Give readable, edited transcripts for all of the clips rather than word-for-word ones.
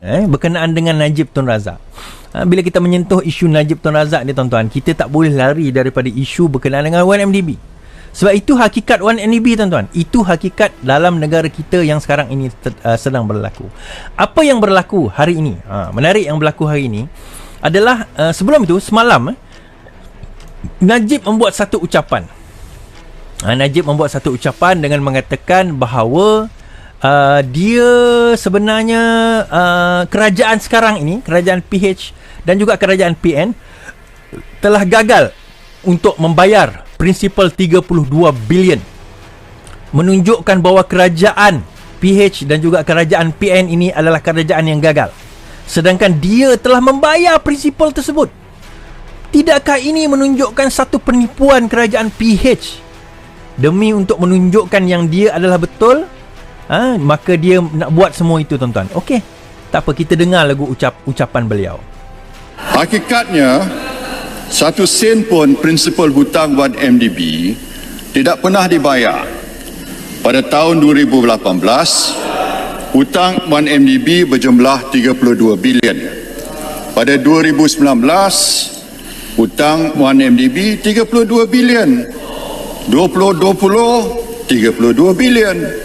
berkenaan dengan Najib Tun Razak. Bila kita menyentuh isu Najib Tun Razak ni tuan-tuan, kita tak boleh lari daripada isu berkenaan dengan 1MDB. Sebab itu hakikat 1MDB tuan-tuan. Itu hakikat dalam negara kita yang sekarang ini sedang berlaku. Apa yang berlaku hari ini? Menarik yang berlaku hari ini adalah sebelum itu, semalam Najib membuat satu ucapan. Najib membuat satu ucapan dengan mengatakan bahawa dia sebenarnya kerajaan sekarang ini, kerajaan PH dan juga kerajaan PN telah gagal untuk membayar prinsipal 32 bilion, menunjukkan bahawa kerajaan PH dan juga kerajaan PN ini adalah kerajaan yang gagal, sedangkan dia telah membayar prinsipal tersebut. Tidakkah ini menunjukkan satu penipuan kerajaan PH demi untuk menunjukkan yang dia adalah betul? Maka dia nak buat semua itu tuan-tuan. Okey, tak apa, kita dengar lagu ucapan beliau. Hakikatnya, 1 sen pun prinsipal hutang 1MDB tidak pernah dibayar. Pada tahun 2018, hutang 1MDB berjumlah 32 bilion. Pada 2019, hutang 1MDB 32 bilion. 2020, 32 bilion.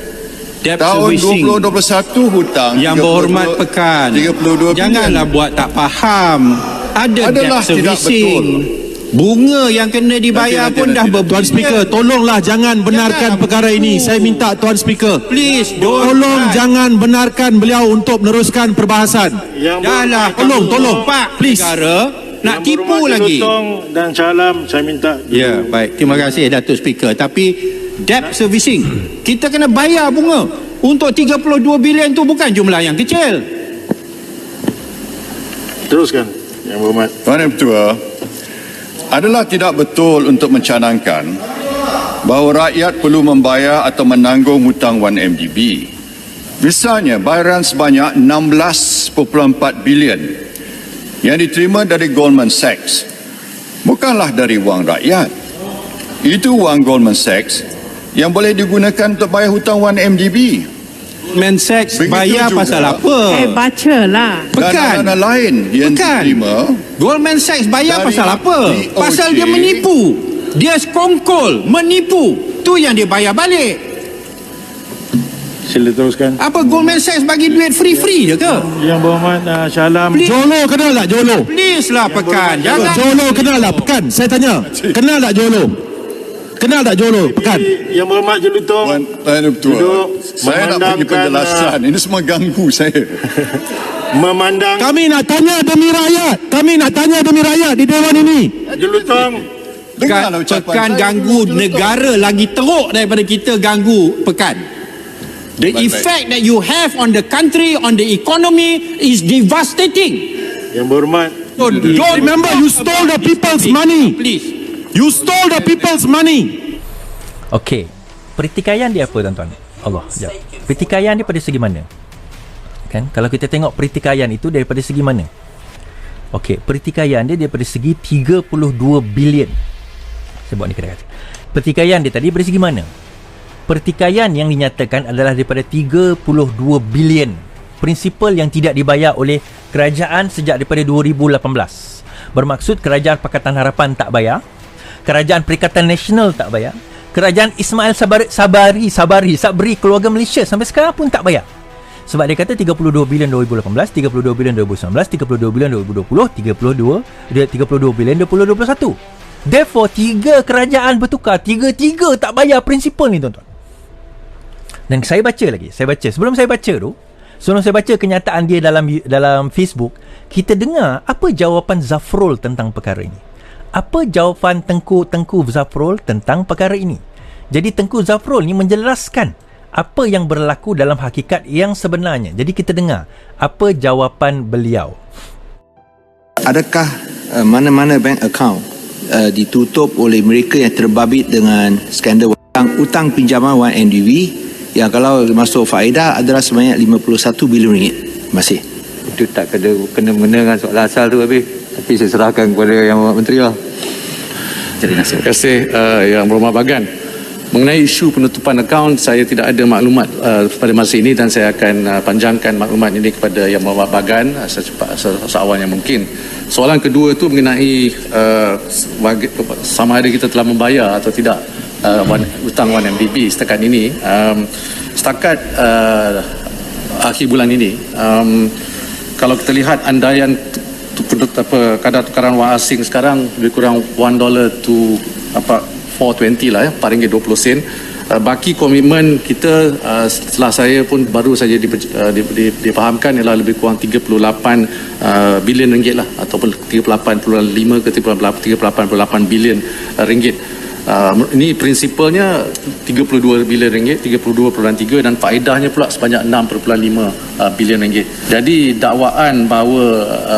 Tahun 2021 hutang yang berhormat Pekan, 32 janganlah buat tak faham. Ada adalah debt tidak servicing. Bunga yang kena dibayar pun dah berbilion. Tuan Speaker, tolonglah jangan benarkan perkara ini. Saya minta Tuan Speaker, Please, tolong jangan benarkan beliau untuk meneruskan perbahasan. Dahlah, Tolong, Pak please. negara nak tipu lagi. Dan salam saya minta. Ya, baik. Terima kasih Datuk Speaker. Tapi debt servicing, kita kena bayar bunga. Untuk 32 bilion tu bukan jumlah yang kecil. Teruskan, Yang Berhormat. Tuan Yang Ketua, adalah tidak betul untuk mencanangkan bahawa rakyat perlu membayar atau menanggung hutang 1MDB. Misalnya, bayaran sebanyak 16.4 bilion yang diterima dari Goldman Sachs bukanlah dari wang rakyat. Itu wang Goldman Sachs yang boleh digunakan untuk bayar hutang 1MDB. Goldman Sachs bayar juga pasal apa? Bacalah. Pekan. Dana lain yang diterima. Goldman Sachs bayar dari pasal apa? DOJ. Pasal dia menipu. Dia skongkol, menipu. Tu yang dia bayar balik. Sila teruskan. Apa Goldman Sachs bagi duit free-free je ke? Yang Berhormat, salam. Jolo kenal tak Jolo? Please lah Pekan. Jangan. Jolo kenal tak Pekan? Saya tanya, kenal tak Jolo? Kenal tak Jolo Pekan? Yang Berhormat Jelutong. Tuan Yang Ketua, Duduk, saya nak bagi memandangkan, penjelasan. Ini semua ganggu saya. Memandang Kami nak tanya demi rakyat. Kami nak tanya demi rakyat di Dewan ini. Jelutong. Dengarlah ucapan Pekan saya. ganggu negara lagi teruk daripada kita ganggu Pekan. The Baik-baik. effect that you have on the country, on the economy is devastating. Yang Berhormat. So don't Remember, you stole the people's money. Please. You stole the people's money. Okey, pertikaian dia apa tuan-tuan? Allah, sekejap. Pertikaian dia pada segi mana? Kan, kalau kita tengok pertikaian itu daripada segi mana? Okey, pertikaian dia daripada segi 32 bilion. Saya buat ni kata-kata. Pertikaian dia tadi dari segi mana? Pertikaian yang dinyatakan adalah daripada 32 bilion prinsipal yang tidak dibayar oleh kerajaan sejak daripada 2018. Bermaksud kerajaan Pakatan Harapan tak bayar, kerajaan Perikatan Nasional tak bayar, kerajaan Ismail Sabri keluarga Malaysia sampai sekarang pun tak bayar. Sebab dia kata 32 bilion 2018, 32 bilion 2019, 32 bilion 2020, 32 bilion 2021. Therefore, 3 kerajaan bertukar, 3 tak bayar prinsipal ni tuan-tuan. Dan saya baca sebelum saya baca kenyataan dia dalam Facebook, kita dengar apa jawapan Zafrul tentang perkara ini. Apa jawapan Tengku Zafrul tentang perkara ini. Jadi Tengku Zafrul ni menjelaskan apa yang berlaku dalam hakikat yang sebenarnya. Jadi kita dengar apa jawapan beliau. Adakah mana-mana bank account ditutup oleh mereka yang terbabit dengan skandal utang pinjaman 1MDB yang kalau masuk faedah adalah sebanyak 51 bilion ringgit? Terima kasih. Itu tak kena mengena dengan soalan asal tu habis. Tapi saya serahkan kepada Yang Berhormat Menteri lah. Terima kasih. Terima kasih Yang Berhormat Bagan. Mengenai isu penutupan akaun, saya tidak ada maklumat pada masa ini dan saya akan panjangkan maklumat ini kepada Yang Berhormat Bagan seawal yang mungkin. Soalan kedua itu mengenai sama ada kita telah membayar atau tidak hutang 1MDB setakat ini. Setakat akhir bulan ini, kalau kita lihat andaian kadar tukaran wang asing sekarang lebih kurang $1 to 4.20 lah, RM4.20. Baki komitmen kita setelah saya pun baru saja dipahamkan ialah lebih kurang 38 bilion ringgit lah, ataupun 38.5 ke 38.8 bilion ringgit. Ini prinsipalnya 32 bilion ringgit, 32.3, dan faedahnya pula sebanyak 6.5 bilion ringgit. Jadi dakwaan bahawa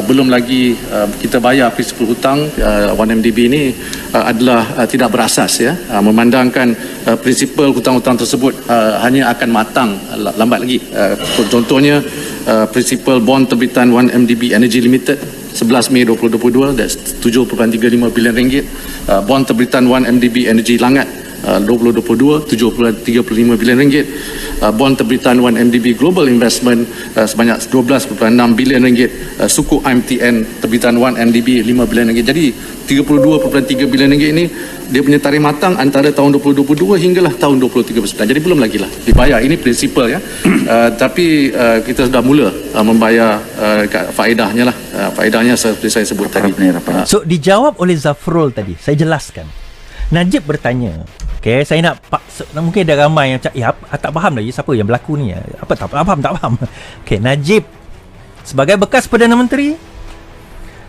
belum lagi kita bayar prinsipal hutang 1MDB ini adalah tidak berasas, ya. Memandangkan prinsipal hutang-hutang tersebut hanya akan matang lambat lagi. Contohnya prinsipal bond terbitan 1MDB Energy Limited 11 Mei 2022, that's 7.35 bilion ringgit. Bond terbitan 1MDB Energy Langat 2022 7.35 bilion ringgit. Bond terbitan 1MDB Global Investment sebanyak 12.6 bilion ringgit. Sukuk IMTN terbitan 1MDB 5 bilion ringgit. Jadi 32.3 bilion ringgit ini dia punya tarikh matang antara tahun 2022 hinggalah tahun 2039. Jadi belum lagi lah dibayar. Ini prinsipal, ya. Tapi kita sudah mula membayar faedahnya lah. Faedahnya seperti saya sebut tadi. So dijawab oleh Zafrul tadi. Saya jelaskan. Najib bertanya, okay, saya nak mungkin ada ramai yang cakap, tak faham lagi siapa yang berlaku ni. Apa tak faham. Okay, Najib sebagai bekas Perdana Menteri,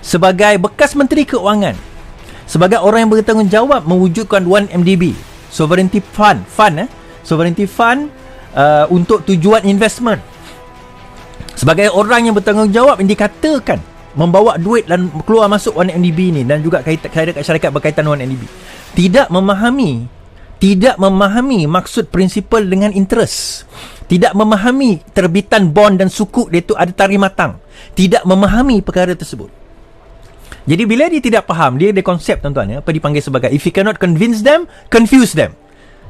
sebagai bekas Menteri Keuangan, sebagai orang yang bertanggungjawab mewujudkan 1MDB Sovereignty Fund, Sovereignty Fund untuk tujuan investment, sebagai orang yang bertanggungjawab yang dikatakan membawa duit dan keluar masuk 1MDB ni, dan juga syarikat berkaitan 1MDB, tidak memahami maksud prinsipal dengan interest, tidak memahami terbitan bond dan sukuk dia itu ada tarikh matang, tidak memahami perkara tersebut. Jadi bila dia tidak faham, dia ada konsep, tuan-tuan, apa dipanggil sebagai if you cannot convince them, confuse them.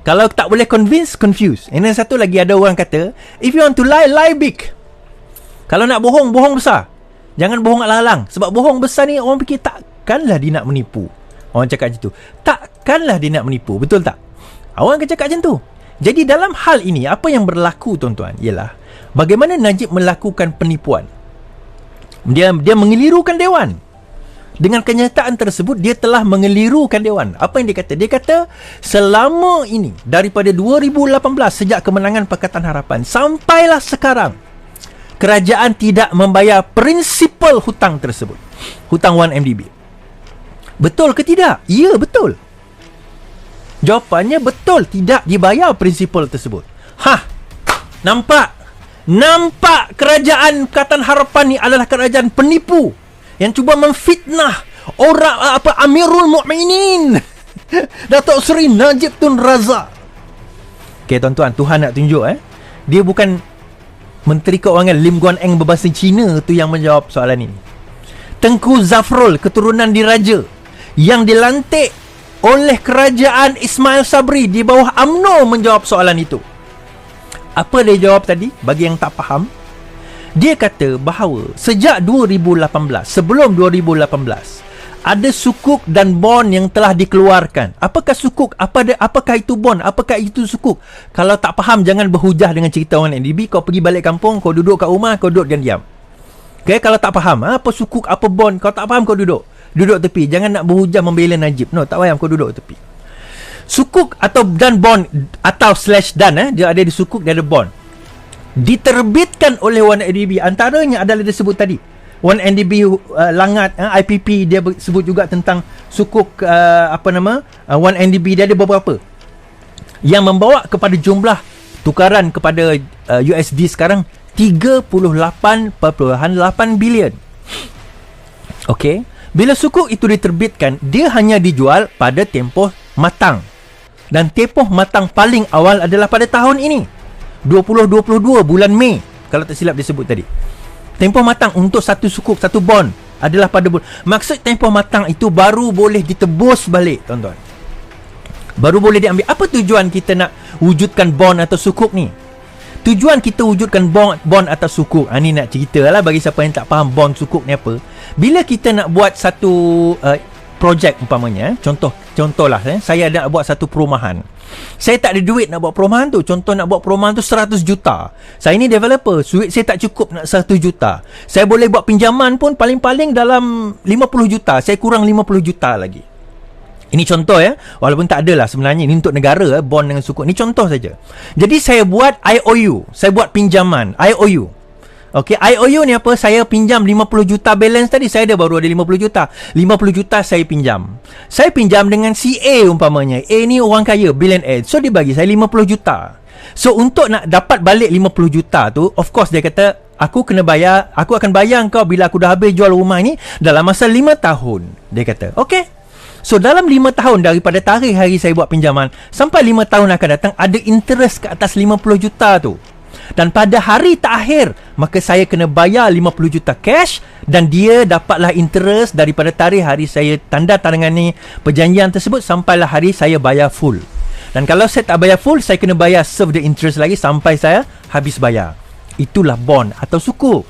Kalau tak boleh convince, confuse. And then satu lagi, ada orang kata, if you want to lie, lie big. Kalau nak bohong, bohong besar. Jangan bohong alang-alang. Sebab bohong besar ni orang fikir takkanlah dia nak menipu. Orang cakap macam tu. Takkanlah dia nak menipu. Betul tak? Orang akan cakap macam tu. Jadi dalam hal ini, apa yang berlaku, tuan-tuan, ialah bagaimana Najib melakukan penipuan. Dia mengelirukan Dewan. Dengan kenyataan tersebut, dia telah mengelirukan Dewan. Apa yang dia kata? Dia kata, selama ini, daripada 2018, sejak kemenangan Pakatan Harapan, sampailah sekarang, kerajaan tidak membayar prinsipal hutang tersebut. Hutang 1MDB. Betul ke tidak? Ya, betul. Jawapannya betul, tidak dibayar prinsipal tersebut. Nampak kerajaan Pakatan Harapan ni adalah kerajaan penipu yang cuba memfitnah orang Amirul Mukminin Datuk Seri Najib Tun Razak. Okey, tuan-tuan, Tuhan nak tunjuk dia bukan Menteri Keuangan Lim Guan Eng berbahasa Cina tu yang menjawab soalan ini. Tengku Zafrul, keturunan diraja, yang dilantik oleh kerajaan Ismail Sabri di bawah UMNO, menjawab soalan itu. Apa dia jawab tadi? Bagi yang tak faham, dia kata bahawa sejak 2018, sebelum 2018, ada sukuk dan bond yang telah dikeluarkan. Apakah sukuk? Apakah itu bond? Apakah itu sukuk? Kalau tak faham, jangan berhujah dengan cerita 1MDB. Kau pergi balik kampung, kau duduk kat rumah, kau duduk dan diam. Okay, kalau tak faham apa sukuk, apa bond, kau tak faham, kau duduk tepi. Jangan nak berhujah membela Najib. No, tak payah, kau duduk tepi. Sukuk atau dan bond atau /dan, dia ada di sukuk, dia ada bond, diterbitkan oleh 1MDB. Antaranya adalah disebut tadi 1MDB Langat, IPP, dia sebut juga tentang sukuk 1MDB. Dia ada beberapa yang membawa kepada jumlah tukaran kepada USD sekarang 38.8 bilion. Okey, bila sukuk itu diterbitkan, dia hanya dijual pada tempoh matang, dan tempoh matang paling awal adalah pada tahun ini 2022 bulan Mei, kalau tak silap disebut tadi. Tempoh matang untuk satu sukuk, satu bond adalah pada maksud tempoh matang itu baru boleh ditebus balik, tuan-tuan. baru boleh diambil. Apa tujuan kita nak wujudkan bond atau sukuk ni? Tujuan kita wujudkan bond atau sukuk, ni nak cerita lah bagi siapa yang tak faham bond sukuk ni apa. Bila kita nak buat satu projek umpamanya, contohlah saya ada buat satu perumahan. Saya tak ada duit nak buat perumahan tu. Contoh nak buat perumahan tu 100 juta. Saya ni developer, duit saya tak cukup nak 100 juta. Saya boleh buat pinjaman pun paling-paling dalam 50 juta. Saya kurang 50 juta lagi. Ini contoh ya, walaupun tak adalah sebenarnya ini untuk negara, bond dengan sukuk. Ini contoh saja. Jadi saya buat IOU, saya buat pinjaman IOU. Okey, IOU ni apa? Saya pinjam 50 juta balance tadi, saya ada baru ada 50 juta. 50 juta saya pinjam. Saya pinjam dengan si A umpamanya. A ni orang kaya, billionaire. So dia bagi saya 50 juta. So untuk nak dapat balik 50 juta tu, of course dia kata aku kena bayar, aku akan bayar kau bila aku dah habis jual rumah ni dalam masa 5 tahun. Dia kata, okey. So dalam 5 tahun daripada tarikh hari saya buat pinjaman sampai 5 tahun akan datang, ada interest ke atas 50 juta tu. Dan pada hari terakhir, maka saya kena bayar 50 juta cash dan dia dapatlah interest daripada tarikh hari saya tanda tangani perjanjian tersebut sampailah hari saya bayar full. Dan kalau saya tak bayar full, saya kena bayar serve the interest lagi sampai saya habis bayar. Itulah bond atau sukuk.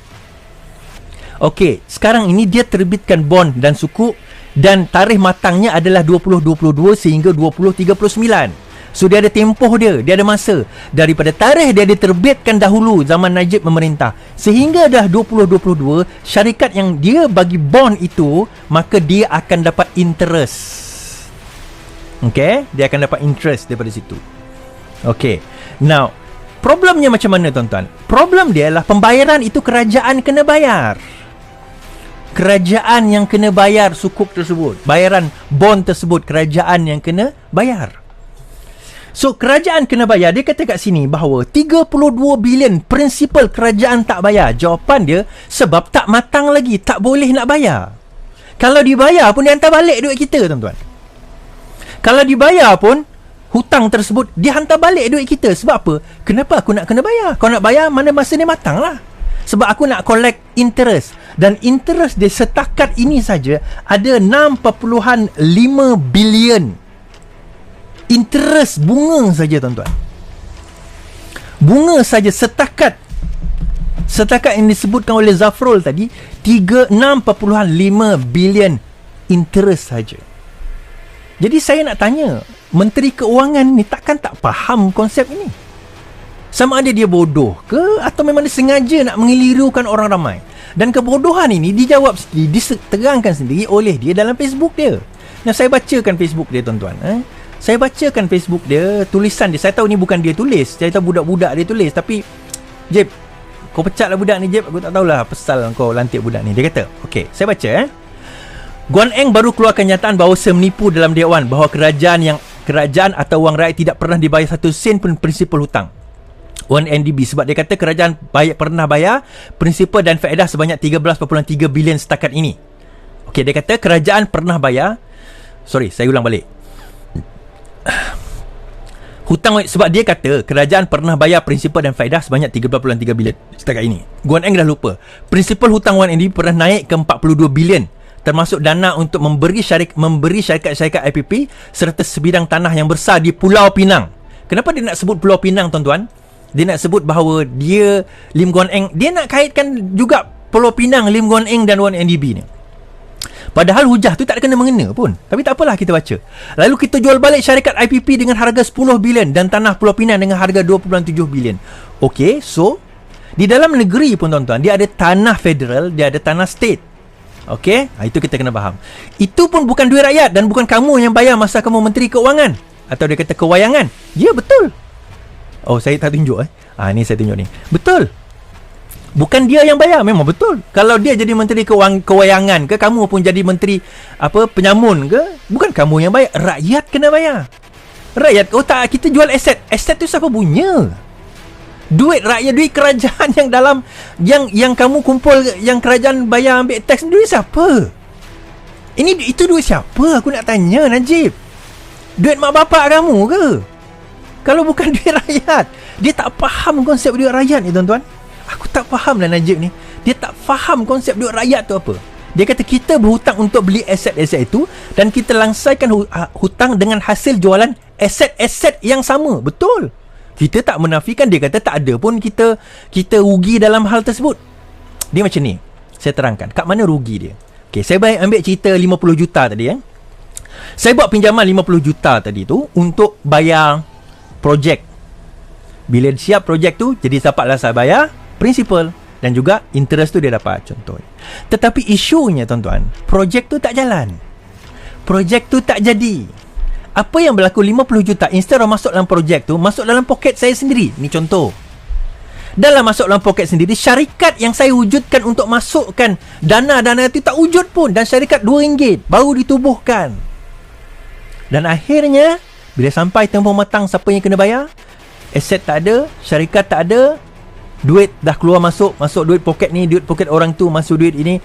Okey, sekarang ini dia terbitkan bond dan sukuk dan tarikh matangnya adalah 2022 sehingga 2039. So dia ada tempoh dia ada masa. Daripada tarikh dia diterbitkan dahulu zaman Najib memerintah sehingga dah 2022, syarikat yang dia bagi bond itu, maka dia akan dapat interest. Okey, dia akan dapat interest daripada situ. Okey. Now, problemnya macam mana tuan-tuan? Problem dia adalah pembayaran itu kerajaan kena bayar. Kerajaan yang kena bayar sukuk tersebut. Bayaran bond tersebut kerajaan yang kena bayar. So kerajaan kena bayar. Dia kata kat sini bahawa 32 bilion prinsipal kerajaan tak bayar. Jawapan dia sebab tak matang lagi, tak boleh nak bayar. Kalau dibayar pun dia hantar balik duit kita tuan-tuan. Kalau dibayar pun hutang tersebut dia hantar balik duit kita. Sebab apa? Kenapa aku nak kena bayar? Kau nak bayar mana masa dia matang lah. Sebab aku nak collect interest. Dan interest dia setakat ini saja ada 6.5 bilion. Interest bunga saja tuan-tuan. Bunga saja setakat yang disebutkan oleh Zafrul tadi, 6.5 bilion interest saja. Jadi saya nak tanya, Menteri Keuangan ni takkan tak faham konsep ini? Sama ada dia bodoh ke atau memang dia sengaja nak mengelirukan orang ramai. Dan kebodohan ini dijawab sendiri, diterangkan sendiri oleh dia dalam Facebook dia. Nah, saya bacakan Facebook dia tuan-tuan. Saya bacakan Facebook dia, tulisan dia. Saya tahu ni bukan dia tulis, saya tahu budak-budak dia tulis. Tapi Jeb, kau pecatlah budak ni Jeb. Aku tak tahulah pasal kau lantik budak ni. Dia kata, okey, saya baca Guan Eng baru keluarkan nyataan bahawa menipu dalam Dewan bahawa kerajaan atau wang rakyat tidak pernah dibayar 1 sen pun prinsipal hutang 1MDB, sebab dia kata kerajaan pernah bayar prinsipal dan faedah sebanyak 13.3 bilion setakat ini. Okey, dia kata kerajaan pernah bayar, saya ulang balik. Hutang, sebab dia kata kerajaan pernah bayar prinsipal dan faedah sebanyak 13.3 bilion setakat ini. Guan Eng dah lupa. Prinsipal hutang 1MDB pernah naik ke 42 bilion, termasuk dana untuk memberi syarikat-syarikat IPP serta sebidang tanah yang besar di Pulau Pinang. Kenapa dia nak sebut Pulau Pinang tuan-tuan? Dia nak sebut bahawa dia, Lim Guan Eng, dia nak kaitkan juga Pulau Pinang, Lim Guan Eng dan 1MDB ni. Padahal hujah tu tak ada kena-mengena pun. Tapi tak apalah, kita baca. Lalu kita jual balik syarikat IPP dengan harga 10 bilion dan tanah Pulau Pinang dengan harga 2.7 bilion. Okey, so di dalam negeri pun tuan-tuan, dia ada tanah federal, dia ada tanah state. Okey, itu kita kena faham. Itu pun bukan duit rakyat dan bukan kamu yang bayar masa kamu Menteri Keuangan. Atau dia kata kewayangan. Ya, betul. Oh, saya tak tunjuk ni saya tunjuk ni. Betul. Bukan dia yang bayar, memang betul. Kalau dia jadi Menteri Kewayangan ke, kamu pun jadi Menteri penyamun ke, bukan kamu yang bayar, rakyat kena bayar. Rakyat, kita jual aset. Aset tu siapa punya? Duit rakyat, duit kerajaan yang dalam yang kamu kumpul, yang kerajaan bayar ambil tax, duit siapa? Itu duit siapa? Aku nak tanya Najib. Duit mak bapak kamu ke? Kalau bukan duit rakyat. Dia tak faham konsep duit rakyat ni tuan-tuan. Aku tak faham lah Najib ni. Dia tak faham konsep duit rakyat tu apa. Dia kata kita berhutang untuk beli aset-aset itu dan kita langsaikan hutang dengan hasil jualan aset-aset yang sama. Betul. Kita tak menafikan, dia kata tak ada pun kita rugi dalam hal tersebut. Dia macam ni. Saya terangkan. Kat mana rugi dia? Okay, saya ambil cerita 50 juta tadi. Saya buat pinjaman 50 juta tadi tu untuk bayar projek. Bila siap projek tu, jadi dapatlah saya bayar principal. Dan juga interest tu dia dapat, contoh. Tetapi isunya tuan-tuan, projek tu tak jalan. Projek tu tak jadi. Apa yang berlaku 50 juta, instead of masuk dalam projek tu, masuk dalam poket saya sendiri. Ni contoh. Dalam masuk dalam poket sendiri, syarikat yang saya wujudkan untuk masukkan dana-dana itu tak wujud pun. Dan syarikat RM2 baru ditubuhkan. Dan akhirnya, bila sampai tempoh matang, siapa yang kena bayar? Aset tak ada, syarikat tak ada, duit dah keluar masuk duit poket ni, duit poket orang tu, masuk duit ini.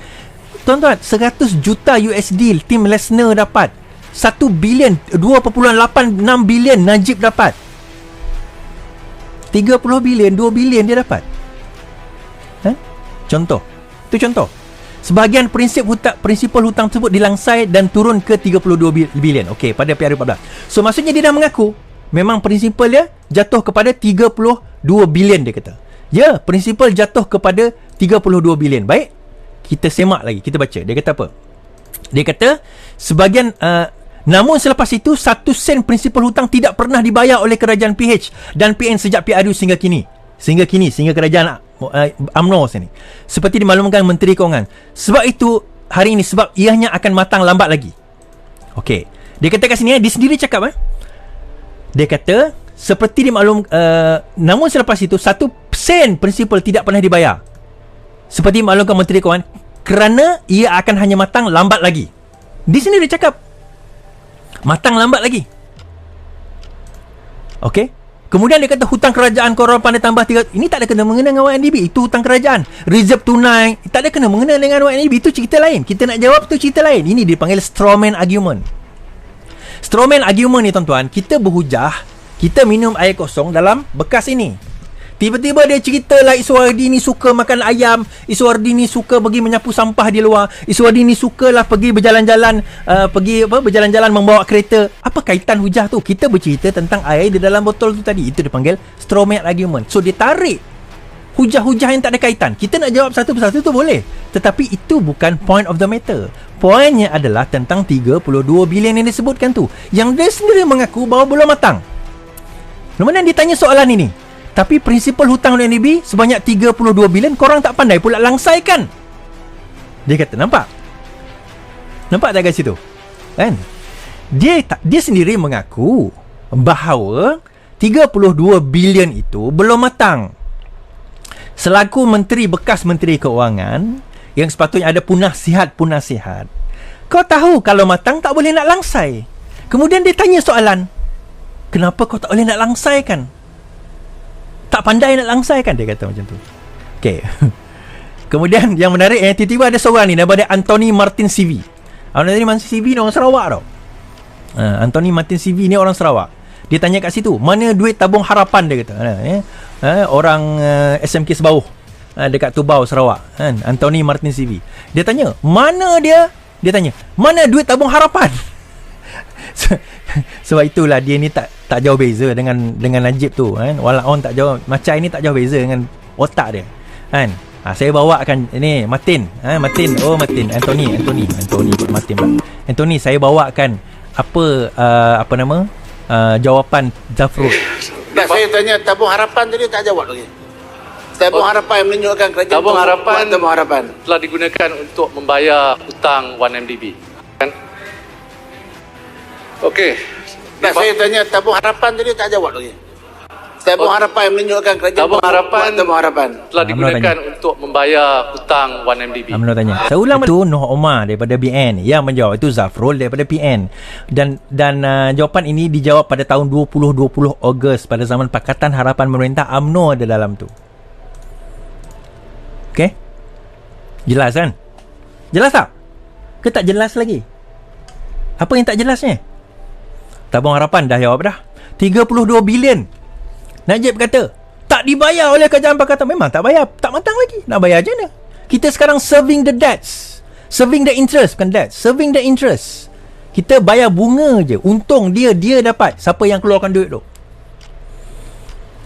Tuan-tuan, 100 juta USD Tim Lesner dapat. 1 bilion, 2.86 bilion Najib dapat. 30 bilion, 2 bilion dia dapat. Contoh. Itu contoh. Sebahagian prinsipal hutang tersebut dilangsai dan turun ke 32 bilion. Okey, pada PRU14. So maksudnya dia dah mengaku memang prinsipal dia jatuh kepada 32 bilion, dia kata. Ya, prinsipal jatuh kepada 32 bilion. Baik, kita semak lagi, kita baca. Dia kata apa? Dia kata sebahagian namun selepas itu 1 sen prinsipal hutang tidak pernah dibayar oleh kerajaan PH dan PN sejak PRU sehingga kerajaan UMNO sini. Seperti dimaklumkan Menteri Kewangan. Sebab itu hari ini, sebab ianya akan matang lambat lagi. Okey. Dia kata kat sini, dia sendiri cakap dia kata seperti dimaklum namun selepas itu 1 sen prinsipal tidak pernah dibayar. Seperti dimaklumkan Menteri Kewangan, kerana ia akan hanya matang lambat lagi. Di sini dia cakap matang lambat lagi. Okey. Kemudian dia kata hutang kerajaan korang pandai tambah 3. Ini tak ada kena mengena dengan YNDB. Itu hutang kerajaan. Reserve tunai tak ada kena mengena dengan YNDB. Itu cerita lain. Kita nak jawab tu cerita lain. Ini dipanggil strawman argument. Strawman argument ni tuan-tuan, kita berhujah, kita minum air kosong dalam bekas ini. Tiba-tiba dia cerita lah Iswardi ni suka makan ayam, Iswardi ni suka pergi menyapu sampah di luar, Iswardi ni sukalah pergi berjalan-jalan berjalan-jalan membawa kereta. Apa kaitan hujah tu? Kita bercerita tentang air di dalam botol tu tadi. Itu dipanggil strawman argument. So dia tarik hujah-hujah yang tak ada kaitan. Kita nak jawab satu persatu tu boleh, tetapi itu bukan point of the matter. Poinnya adalah tentang 32 bilion yang disebutkan tu, yang dia sendiri mengaku bahawa belum matang. Kemudian dia tanya soalan ini, tapi prinsipal hutang UNDP sebanyak 32 bilion korang tak pandai pula langsaikan. Dia kata, nampak tak kat situ? Kan? Dia sendiri mengaku bahawa 32 bilion itu belum matang. Selaku bekas Menteri Keuangan yang sepatutnya ada punasihat, kau tahu kalau matang tak boleh nak langsai. Kemudian dia tanya soalan, kenapa kau tak boleh nak langsaikan? Tak pandai nak langsaikan, dia kata macam tu. Okay. Kemudian yang menarik, tiba-tiba ada seorang ni daripada Anthony Martin CV. Anthony Martin CV ni orang Sarawak tau. Anthony Martin CV ni orang Sarawak. Dia tanya kat situ, mana duit tabung harapan, dia kata. Orang SMK Sebauh, dekat Tubau, Sarawak. Anthony Martin CV. Dia tanya, mana duit tabung harapan? Sebab itulah dia ni tak jauh beza dengan Najib tu, kan. Walaupun tak jauh, Macai ni tak jauh beza dengan otak dia, kan. Saya bawakan ini Martin, Martin, Anthony, Martin. Anthony, saya bawakan apa nama jawapan Zafrul. Saya tanya tabung harapan tadi tak jawab lagi. Tabung harapan yang menunjukkan kerajaan tabung harapan telah digunakan untuk membayar hutang 1MDB, kan? Okey. Saya tanya tabung harapan tadi tak jawab lagi. Tabung harapan yang menunjukkan kerajaan tabung harapan telah digunakan untuk membayar hutang 1MDB. UMNO tanya. Saya ulang, itu Noh Omar daripada BN yang menjawab, itu Zafrul daripada PN. Dan jawapan ini dijawab pada tahun 2020 Ogos pada zaman Pakatan Harapan Pemerintah. UMNO ada dalam tu. Okey? Jelas kan? Jelas tak? Ke tak jelas lagi? Apa yang tak jelasnya? Tabung harapan dah jawab dah. 32 bilion. Najib kata tak dibayar oleh kerajaan Pakatan. Memang tak bayar, tak matang lagi. Nak bayar je mana? Kita sekarang serving the debts, serving the interest, bukan debt, serving the interest. Kita bayar bunga je. Untung dia dapat. Siapa yang keluarkan duit tu?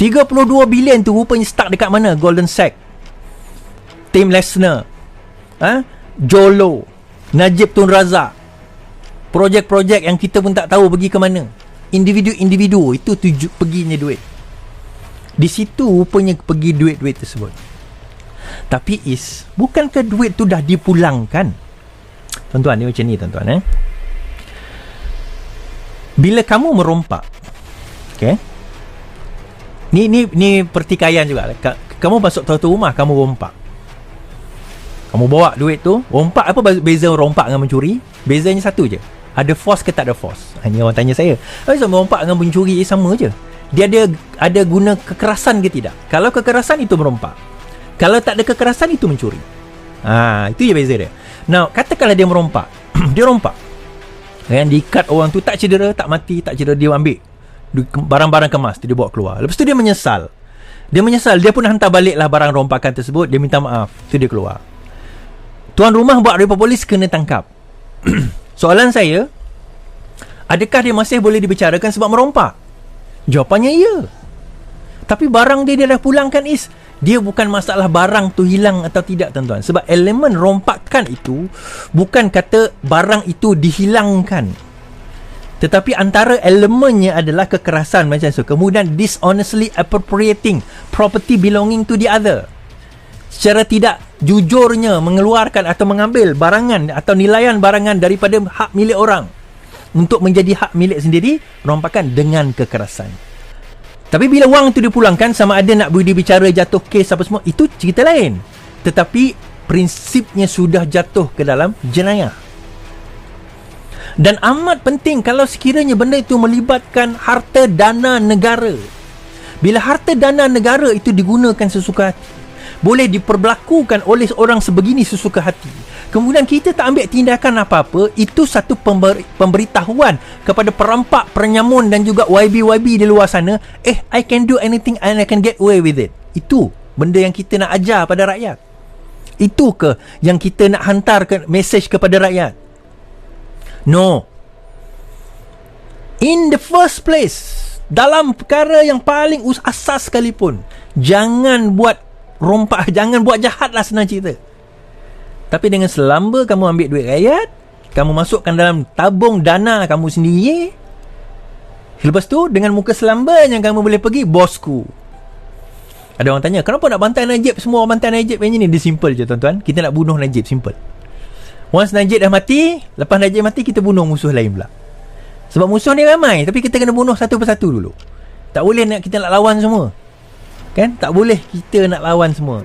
32 bilion tu rupanya stuck dekat mana? Golden Sack, Tim Lesnar, Jolo, Najib Tun Razak. Projek-projek yang kita pun tak tahu pergi ke mana. Individu-individu itu perginya duit. Di situ rupanya pergi duit-duit tersebut. Tapi bukankah duit tu dah dipulangkan? Tuan-tuan, ni macam ni tuan-tuan. Bila kamu merompak, okay? Ni pertikaian juga. Kamu masuk satu rumah, kamu rompak. Kamu bawa duit tu, rompak. Apa beza rompak dengan mencuri? Bezanya satu je. Ada force ke tak ada force? Ini orang tanya saya. Apa merompak dengan mencuri sama je. Dia ada guna kekerasan ke tidak? Kalau kekerasan itu merompak. Kalau tak ada kekerasan itu mencuri. Itu je beza dia. Now, katakanlah dia merompak. Dia rompak. Diikat orang tu, tak cedera, tak mati, tak cedera, dia ambil barang-barang kemas tu, dia bawa keluar. Lepas tu dia menyesal. Dia pun hantar baliklah barang rompakan tersebut. Dia minta maaf. Tu dia keluar. Tuan rumah buat report polis, kena tangkap. Soalan saya, adakah dia masih boleh dibicarakan sebab merompak? Jawapannya ya. Tapi barang dia dah pulangkan. Dia bukan masalah barang tu hilang atau tidak, tuan-tuan. Sebab elemen rompakan itu bukan kata barang itu dihilangkan, tetapi antara elemennya adalah kekerasan macam tu. Kemudian dishonestly appropriating property belonging to the other. Secara tidak jujurnya mengeluarkan atau mengambil barangan atau nilaian barangan daripada hak milik orang untuk menjadi hak milik sendiri, rompakan dengan kekerasan. Tapi bila wang tu dipulangkan, sama ada nak dibicara jatuh kes apa semua, itu cerita lain. Tetapi prinsipnya sudah jatuh ke dalam jenayah. Dan amat penting kalau sekiranya benda itu melibatkan harta dana negara. Bila harta dana negara itu digunakan sesuka hati, boleh diperberlakukan oleh orang sebegini sesuka hati, kemudian kita tak ambil tindakan apa-apa, itu satu pemberitahuan kepada perampak, penyamun dan juga YB di luar sana, I can do anything and I can get away with it. Itu benda yang kita nak ajar pada rakyat. Itu ke yang kita nak hantar mesej kepada rakyat? No. In the first place, dalam perkara yang paling asas sekalipun, jangan buat rompak, jangan buat jahat lah, senang cerita. Tapi dengan selamba kamu ambil duit rakyat, kamu masukkan dalam tabung dana kamu sendiri, lepas tu dengan muka selamba yang kamu boleh pergi, bosku. Ada orang tanya, kenapa nak bantai Najib? Semua orang bantai Najib yang ni. Dia simple je, tuan-tuan. Kita nak bunuh Najib, simple. Once Najib dah mati, lepas Najib mati, kita bunuh musuh lain pula. Sebab musuh ni ramai, tapi kita kena bunuh satu persatu dulu. Tak boleh kita nak lawan semua. Kan? Tak boleh kita nak lawan semua.